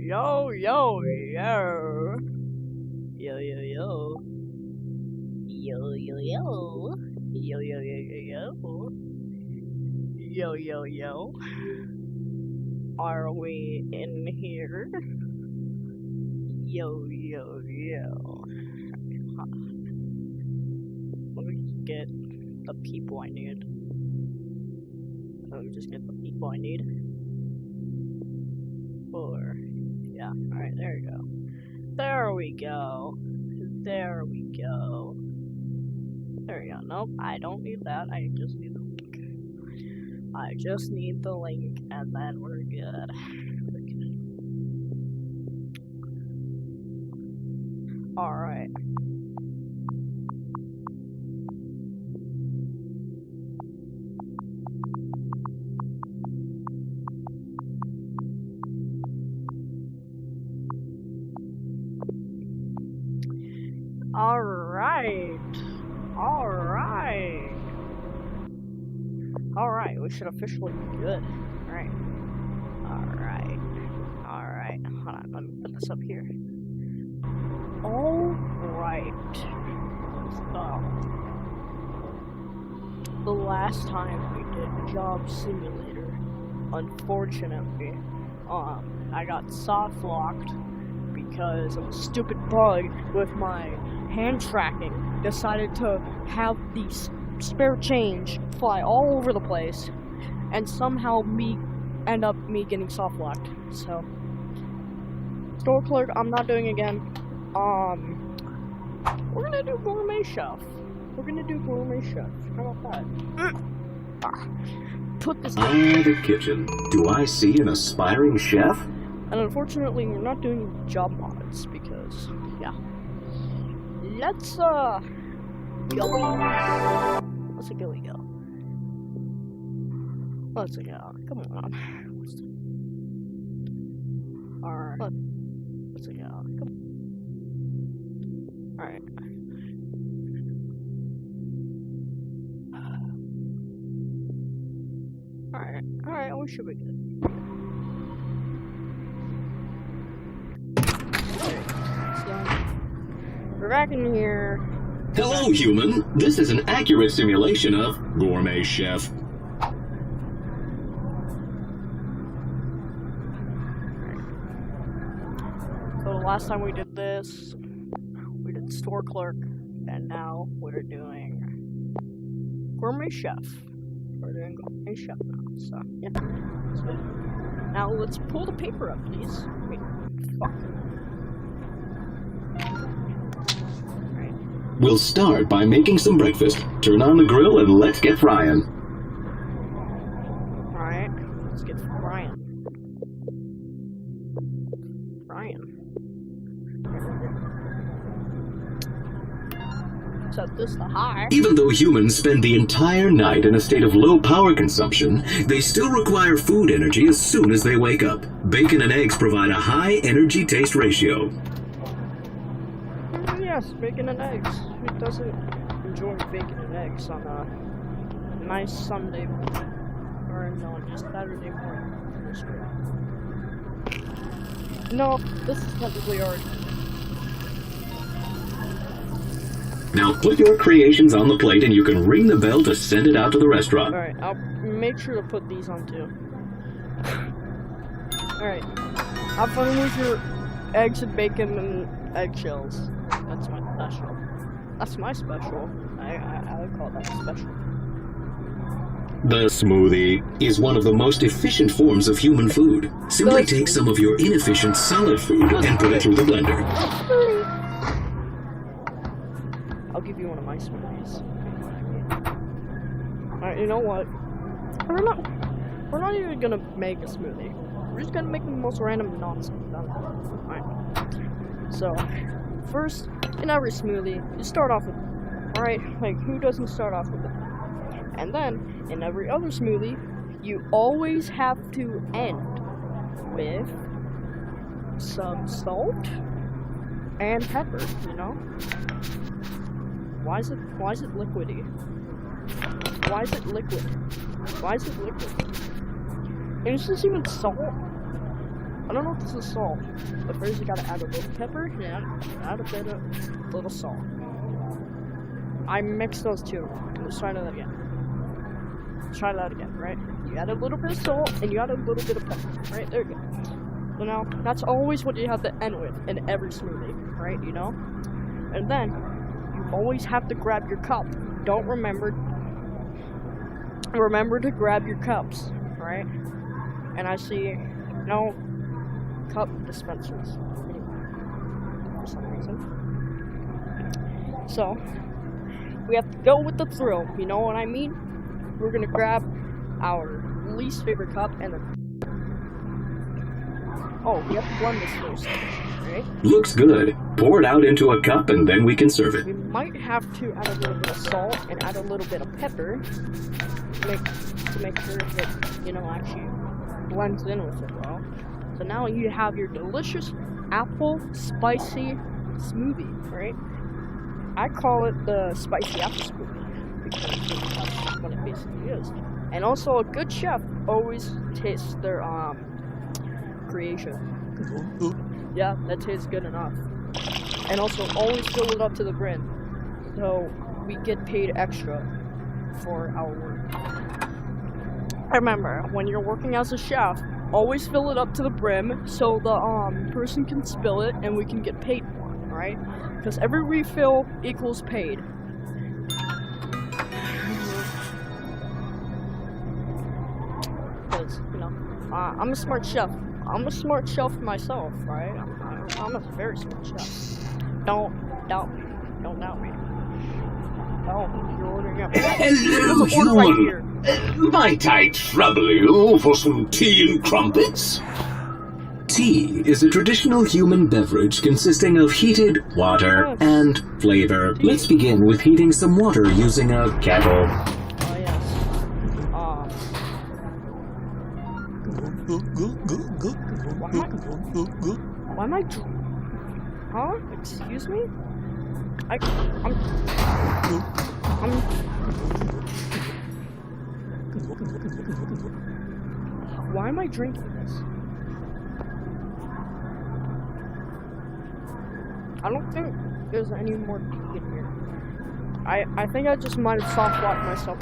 Yo, yo, yo. Yo, yo, yo. Yo, yo, yo. Yo, yo, yo, yo, yo. Yo, yo, yo. Are we in here? Yo, yo, yo. Let me get the people I need. Let me just get the people I need. 4. Yeah, alright, there we go. There we go. There we go. There we go. Nope, I don't need that. I just need the link. I just need the link, and then we're good. We're good. Alright. Alright, we should officially be good. Alright. Hold on, let me put this up here. Alright. So, the last time we did Job Simulator, unfortunately, I got soft locked because of a stupid bug with my hand tracking. Decided to have these spare change fly all over the place, and somehow end up getting soft locked. So, store clerk, I'm not doing again. We're gonna do gourmet chef. How about that? Put this. The kitchen. Do I see an aspiring chef? And unfortunately, we're not doing job mods because, yeah. Let's go. Let's go. Come on. Alright. Let's go. Come on. Alright. Alright, we should be good. So, we're back in here. Hello, human. This is an accurate simulation of Gourmet Chef. So the last time we did this, we did store clerk, and now we're doing Gourmet Chef. We're doing Gourmet Chef now, so yeah. So, now let's pull the paper up, please. Wait, fuck. We'll start by making some breakfast. Turn on the grill and let's get frying. Alright, let's get frying. Set this to high. Even though humans spend the entire night in a state of low power consumption, they still require food energy as soon as they wake up. Bacon and eggs provide a high energy taste ratio. Yes, bacon and eggs. Who doesn't enjoy bacon and eggs on a nice Sunday or no, just Saturday morning? No, this is technically already. Now put your creations on the plate and you can ring the bell to send it out to the restaurant. Alright, I'll make sure to put these on too. Alright. Have fun with your eggs and bacon and eggshells. That's my special. That's my special. I would call that special. The smoothie is one of the most efficient forms of human food. Simply take some of your inefficient solid food and put it through the blender. I'll give you one of my smoothies. Alright, you know what? We're not even gonna make a smoothie. We're just gonna make the most random nonsense. Alright. So, first, in every smoothie, you start off with, alright, like, who doesn't start off with it? And then, in every other smoothie, you always have to end with some salt and pepper, you know? Why is it liquidy? Why is it liquid? And is this even salt? I don't know if this is salt, but first you gotta add a little pepper, yeah, add a bit of little salt. I mixed those two. Let's try that again. Try that again, right? You add a little bit of salt and you add a little bit of pepper, right? There you go. So now, that's always what you have to end with in every smoothie, right? You know? And then, you always have to grab your cup. Don't remember to grab your cups, right? And I see no cup dispensers for some reason. So, we have to go with the thrill, you know what I mean? We're gonna grab our least favorite cup and then... Oh, we have to blend this first, right? Looks good. Pour it out into a cup and then we can serve it. We might have to add a little bit of salt and add a little bit of pepper to make sure that, you know, actually blends in with it well. So now you have your delicious apple spicy smoothie, right? I call it the spicy apple smoothie because that's what it basically is. And also, a good chef always tastes their creation. Yeah, that tastes good enough. And also, always fill it up to the brim, so we get paid extra for our work. Remember, when you're working as a chef, always fill it up to the brim so the person can spill it and we can get paid more, right? Because every refill equals paid. Because, you know, I'm a smart chef. I'm a smart chef myself, right? I'm a very smart chef. Don't doubt me. Don't doubt me. Oh, you're ordering up. Hello, Order right here. Might I trouble you for some tea and crumpets? Tea is a traditional human beverage consisting of heated water and flavor. Let's begin with heating some water using a kettle. Oh, yes. Why am I huh? Excuse me? Why am I drinking this? I don't think there's any more tea in here. I think I just might have soft locked myself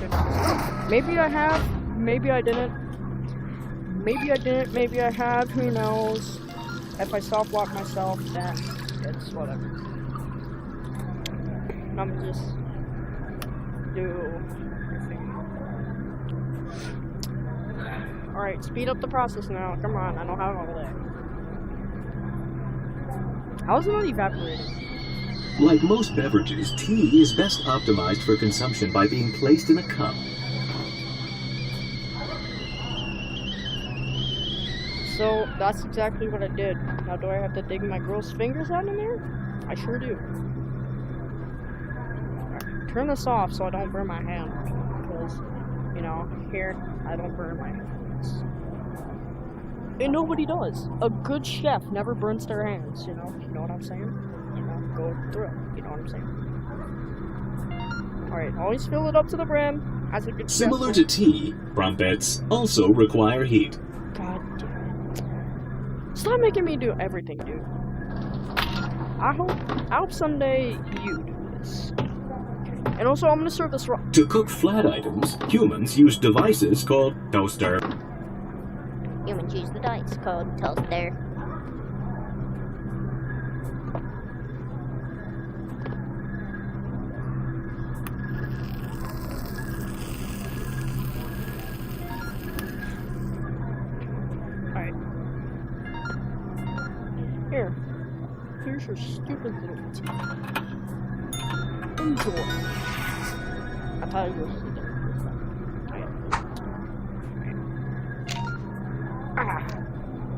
in. Maybe I have, maybe I didn't. Maybe I didn't, maybe I have, who knows. If I soft lock myself, then it's whatever. I'm just do everything. Alright, speed up the process now. Come on, I don't have all day. How is it not evaporating? Like most beverages, tea is best optimized for consumption by being placed in a cup. So, that's exactly what I did. Now, do I have to dig my gross fingers out in there? I sure do. Right, turn this off so I don't burn my hand. Because, you know, here, I don't burn my hands. And nobody does. A good chef never burns their hands, you know? You know what I'm saying? You know, go through it. You know what I'm saying? Alright, always fill it up to the brim. As a good Similar chef. to tea, crumpets also require heat. God damn it. Stop making me do everything, dude. I hope someday you do this. And also, I'm gonna serve this raw. To cook flat items, humans use devices called toaster. Humans use the dice called toaster. Alright. Here's your stupid little tea. Enjoy. I thought it was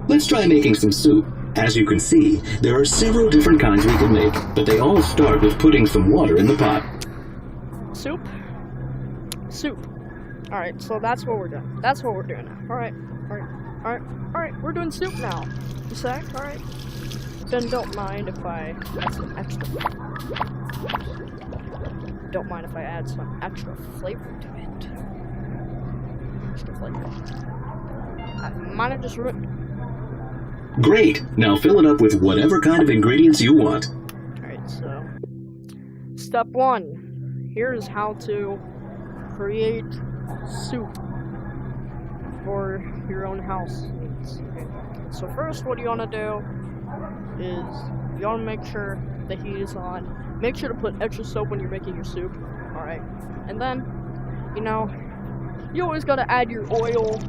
Let's try making some soup. As you can see, there are several different kinds we can make, but they all start with putting some water in the pot. Soup? Soup. Alright, so that's what we're doing. That's what we're doing now. Alright, we're doing soup now. You say? Alright. Then don't mind if I add some extra. Don't mind if I add some extra flavor to it. Extra flavor. I might have just ruined. Great. Now fill it up with whatever kind of ingredients you want. Alright, so step 1. Here's how to create soup for your own house needs. So first, what you want to do is you want to make sure the heat is on. Make sure to put extra soap when you're making your soup. Alright, and then you always gotta add your oil.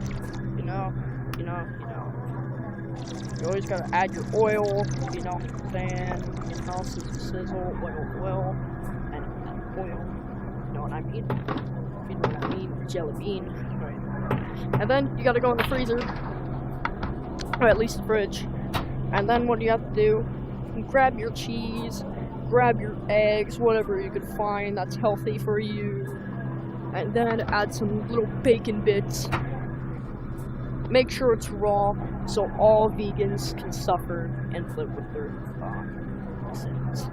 You always gotta add your oil. Then your house is sizzle, oil, and oil. You know what I mean? You know what I mean? Jelly bean. Right. And then you gotta go in the freezer, or at least the fridge. And then what you have to do, grab your cheese, grab your eggs, whatever you could find that's healthy for you, and then add some little bacon bits. Make sure it's raw, so all vegans can suffer and live with their sins.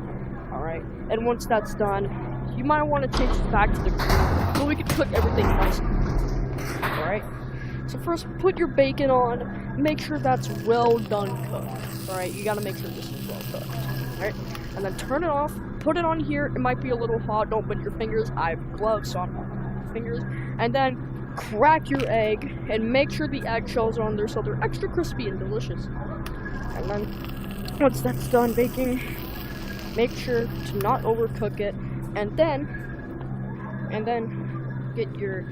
Alright, and once that's done, you might want to change it back to the grill, so we can cook everything nice. Alright, so first put your bacon on, make sure that's well done cooked. Alright, you gotta make sure this is well cooked. Alright, and then turn it off, put it on here, it might be a little hot, don't bend your fingers, I have gloves so I don't want my fingers, and then crack your egg, and make sure the eggshells are on there so they're extra crispy and delicious. And then, once that's done baking, make sure to not overcook it, and then get your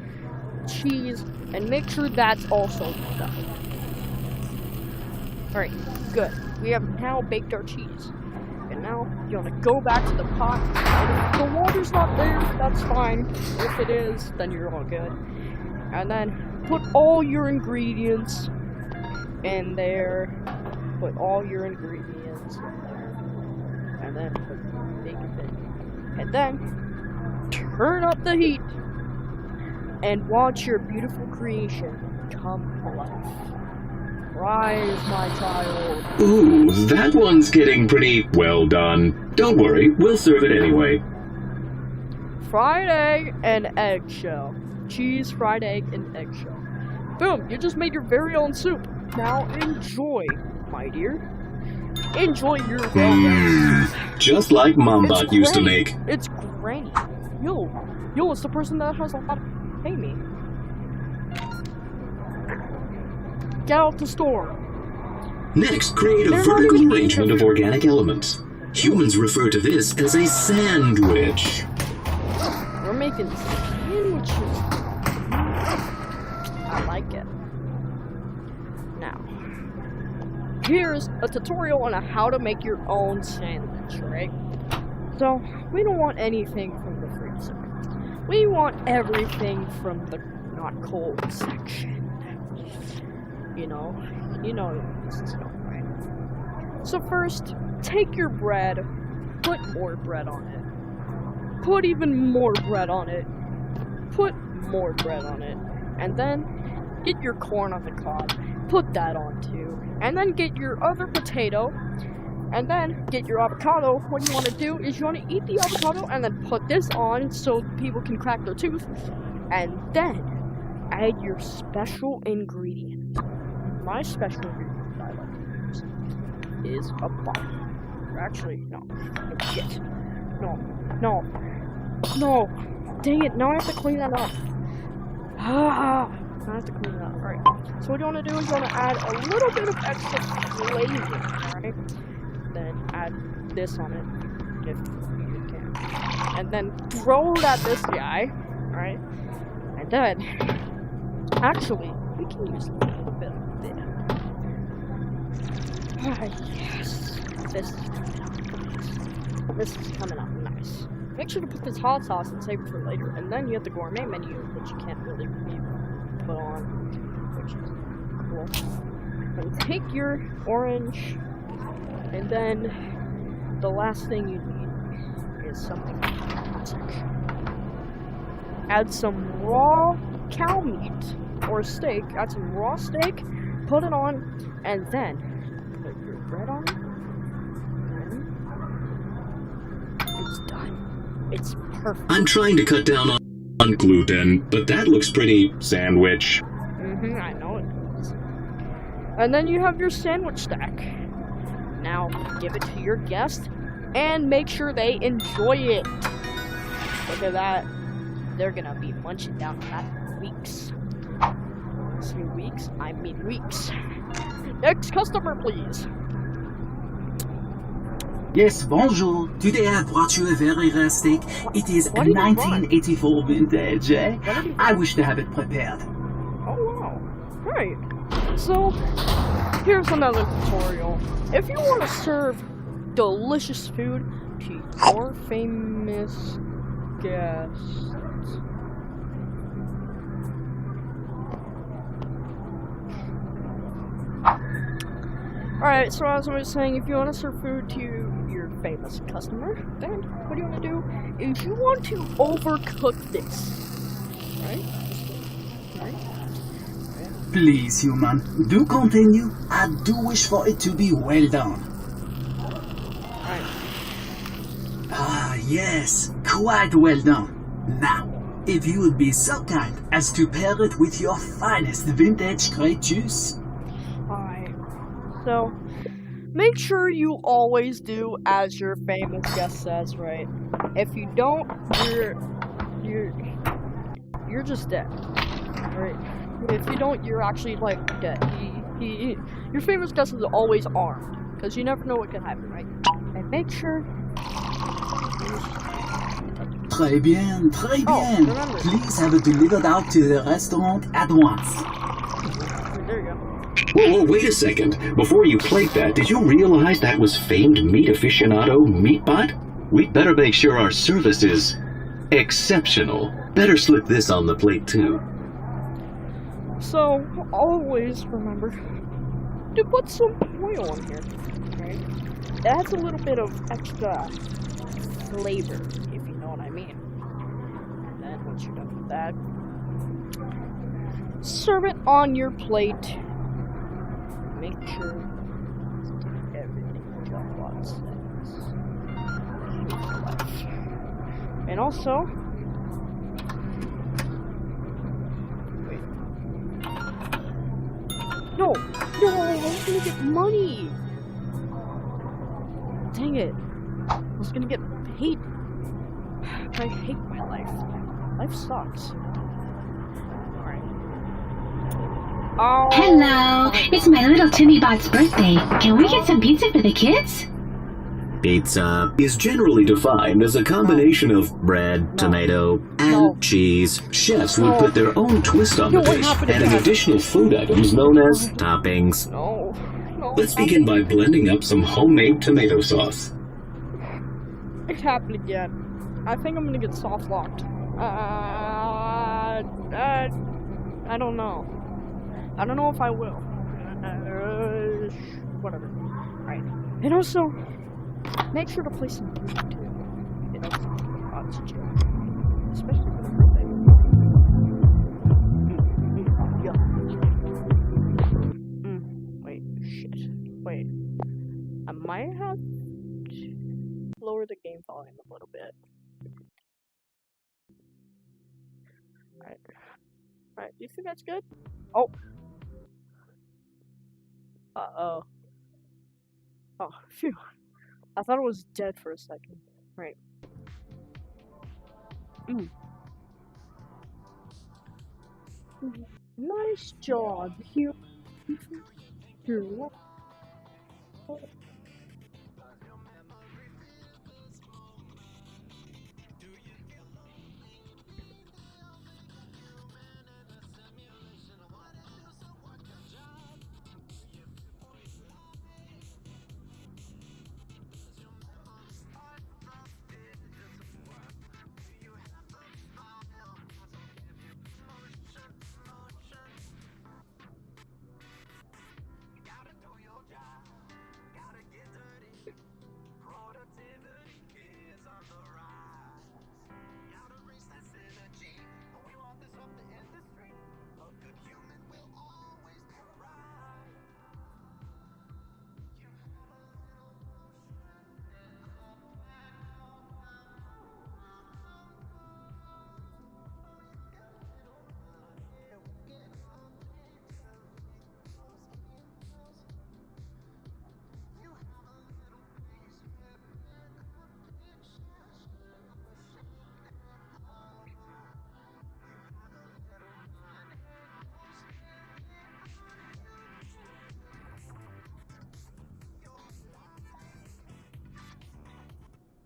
cheese, and make sure that's also done. Alright, good. We have now baked our cheese. And now, you want to go back to the pot, and if the water's not there, that's fine. If it is, then you're all good. And then put all your ingredients in there. Put all your ingredients in there. And then put bacon in. And then turn up the heat and watch your beautiful creation come to life. Rise, my child. Ooh, that one's getting pretty well done. Don't worry, we'll serve it anyway. Fried egg and eggshell. Cheese, fried egg, and eggshell. Boom, you just made your very own soup. Now enjoy, my dear. Enjoy your just like Mombot used to make. It's Granny. Yo, it's the person that has a lot of... Pay me. Get out the store. Next, create a vertical arrangement of organic elements. Humans refer to this as a sandwich. We're making sandwiches. I like it. Now, here's a tutorial on how to make your own sandwich, right? So, we don't want anything from the freezer. We want everything from the not cold section. You know where this is going, right? So first, take your bread, put more bread on it, put even more bread on it, put more bread on it, and then get your corn on the cob, put that on too, and then get your other potato, and then get your avocado. What you want to do is you want to eat the avocado and then put this on so people can crack their tooth, and then add your special ingredient. My special ingredient that I like to use is a butter. Actually, no. Shit. No. Dang it, now I have to clean that up. Now I have to clean that up. Alright. So what you want to do is you want to add a little bit of extra flavor. Alright? Then add this on it, if you can. And then throw it at this guy. Alright? And then, actually, we can use a little bit of this. Yes. This is coming out nice. Make sure to put this hot sauce and save it for later. And then you have the gourmet menu, which you can't really put on, which is cool. And take your orange, and then the last thing you need is something section. Add some raw cow meat or steak. Add some raw steak, put it on, and then put your bread on it. It's done. It's perfect. I'm trying to cut down on gluten, but that looks pretty sandwich. I know it does. And then you have your sandwich stack. Now, give it to your guest and make sure they enjoy it. Look at that. They're gonna be munching down on that for weeks. Say weeks? I mean weeks. Next customer, please. Yes, bonjour. Today I brought you a very rare steak. It is What did you bring? 1984 vintage, eh? What did you I wish to have it prepared. Oh wow. Right. So here's another tutorial. If you want to serve delicious food to your famous guests. Alright, so as I was saying, if you want to serve food to your famous customer, then what you want to do is you want to overcook this. Right? Please, human, do continue. I do wish for it to be well done. Alright. Ah, yes, quite well done. Now, if you would be so kind as to pair it with your finest vintage grape juice. Alright. So, make sure you always do as your famous guest says, right? If you don't, you're just dead. Right? If you don't, you're actually like dead. Your famous guest is always armed, because you never know what can happen, right? And make sure. Très bien, très Oh, bien. remember. Please have it delivered out to the restaurant at once. There you go. Whoa, wait a second. Before you plate that, did you realize that was famed meat aficionado Meatbot? We'd better make sure our service is exceptional. Better slip this on the plate too. So, always remember to put some oil on here, right? It adds a little bit of extra flavor, if you know what I mean. And then once you're done with that, serve it on your plate. Make sure everything God says. And also, no, I was gonna get money. Dang it. I was gonna get paid. I hate my life. Life sucks. Alright. Oh. Hello, it's my little Timmy Bot's birthday. Can we get some pizza for the kids? Pizza is generally defined as a combination of bread, tomato, and cheese. Chefs would put their own twist on the What dish, happened to adding that? additional food items known as toppings. No. Let's begin by blending up some homemade tomato sauce. It happened again. I think I'm gonna get soft locked. I don't know. I don't know if I will. Whatever. Right. And also, make sure to play some music too. It helps oxygen. Especially for the birthday. Yeah. Wait, shit. Wait. I might have to lower the game volume a little bit. Alright. Alright, do you think that's good? Oh. Uh-oh. Oh, phew. I thought it was dead for a second. Right. Nice job, Hugh.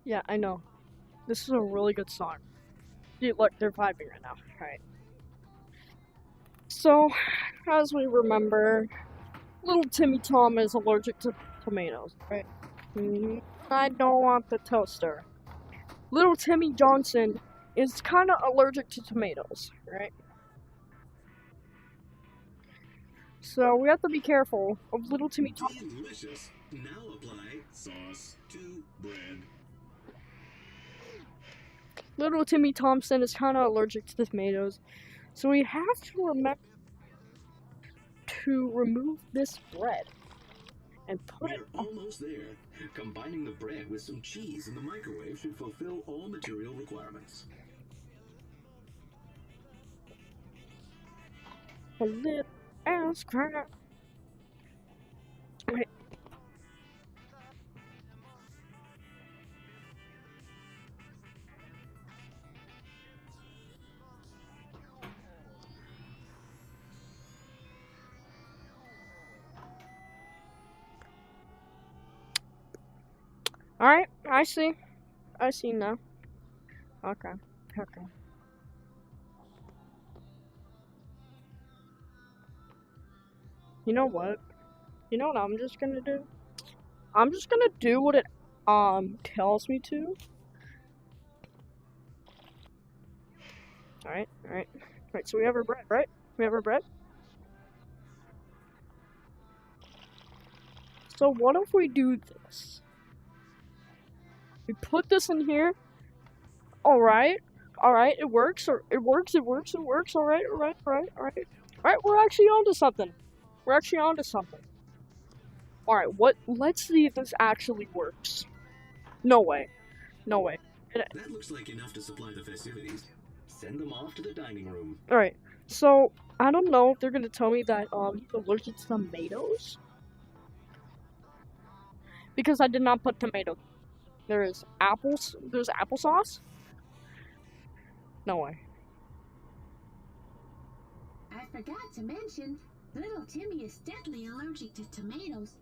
Yeah, I know. This is a really good song. Dude, look, they're vibing right now. Alright. So, as we remember, little Timmy Tom is allergic to tomatoes, right? I don't want the toaster. Little Timmy Johnson is kind of allergic to tomatoes, right? So we have to be careful of little Timmy Tom. Delicious. Now apply sauce to bread. Little Timmy Thompson is kind of allergic to tomatoes, so we have to remember to remove this bread and put it We're almost there. Combining the bread with some cheese in the microwave should fulfill all material requirements. a little ass crack. Wait. Alright, I see. I see now. Okay. Okay. You know what? You know what I'm just gonna do? I'm just gonna do what it tells me to. Alright, alright. Alright, so we have our bread, right? We have our bread. So what if we do this? We put this in here. Alright. Alright, it works, or it works, alright, Alright, we're actually onto something. We're actually onto something. Alright, let's see if this actually works. No way. No way. That looks like enough to supply the festivities. Send them off to the dining room. Alright, so I don't know if they're gonna tell me that he's allergic to tomatoes. Because I did not put tomato. There's applesauce? No way. I forgot to mention, little Timmy is deadly allergic to tomatoes.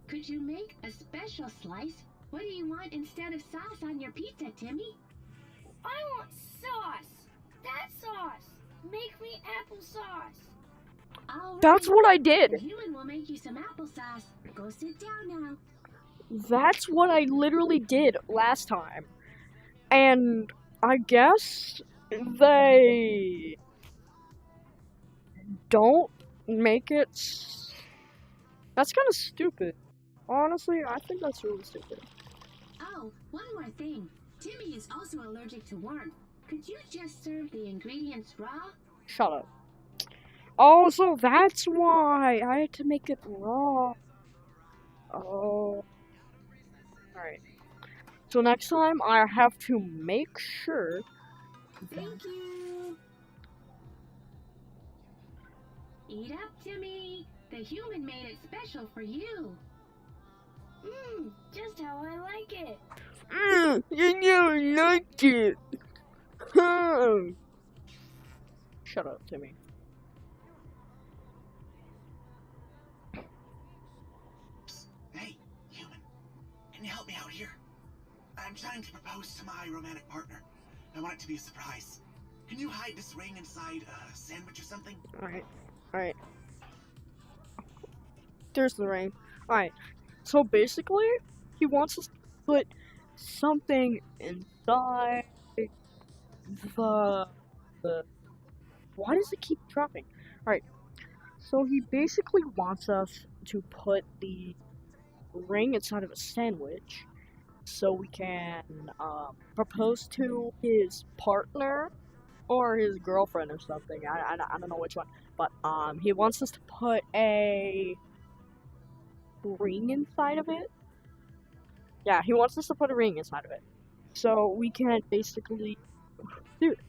Could you make a special slice? What do you want instead of sauce on your pizza, Timmy? I want sauce. That sauce. Make me applesauce. All right. That's what I did. The human will make you some applesauce. Go sit down now. That's what I literally did last time. And I guess they don't make it. That's kind of stupid. Honestly, I think that's really stupid. Oh, one more thing. Timmy is also allergic to warmth. Could you just serve the ingredients raw? Shut up. Oh, so that's why I had to make it raw. Oh. Alright. So next time I have to make sure. Thank you. Eat up, Timmy. The human made it special for you. Just how I like it. You never liked it. Shut up, Timmy. Hey, human. Can you help me out here? I'm trying to propose to my romantic partner. I want it to be a surprise. Can you hide this ring inside a sandwich or something? Alright. Alright. There's the ring. Alright. So basically, he wants us to put something inside the why does it keep dropping? Alright. So he basically wants us to put the ring inside of a sandwich so we can propose to his partner or his girlfriend or something. I don't know which one. But he wants us to put a ring inside of it. Yeah, he wants us to put a ring inside of it. So we can basically, dude,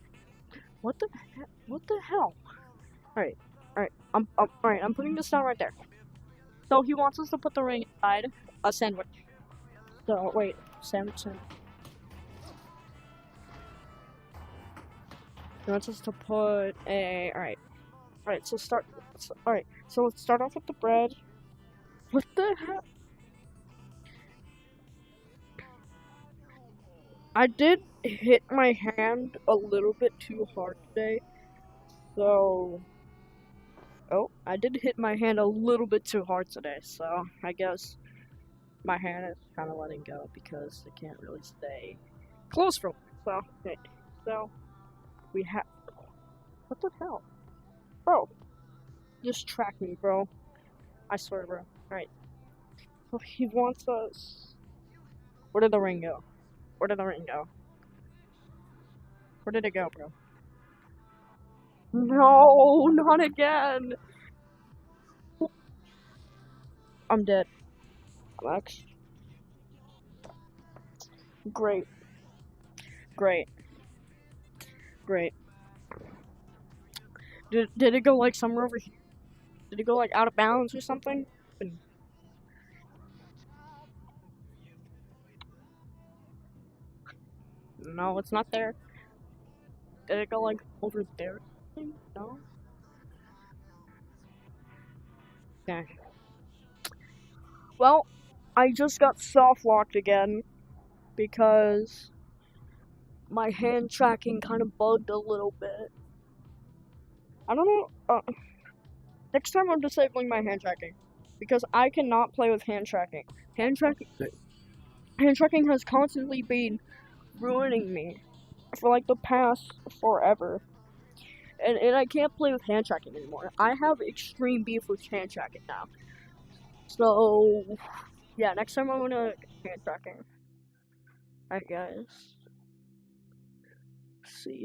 what the hell? Alright, I'm putting this down right there. So he wants us to put the ring inside a sandwich. So wait, sandwich. He wants us to put a alright, so let's start off with the bread. What the hell? I did hit my hand a little bit too hard today, so... Oh, I did hit my hand a little bit too hard today, so I guess my hand is kind of letting go because it can't really stay close for long. So, okay. So, we have... What the hell? Bro, just track me, bro. I swear, bro. Alright. So he wants us... Where did the ring go? Where did the ring go? Where did it go, bro? No, not again! I'm dead. Max. Great. Great. Great. Did it go like somewhere over here? Did it go like out of bounds or something? No, it's not there. Did it go like over there? No? Okay. Well, I just got soft locked again because my hand tracking kind of bugged a little bit. I don't know. Next time I'm disabling my hand tracking because I cannot play with hand tracking. Hand tracking has constantly been ruining me for like the past forever. And I can't play with hand tracking anymore. I have extreme beef with hand tracking now. So, yeah, next time I'm gonna hand tracking. Alright, guys. See you.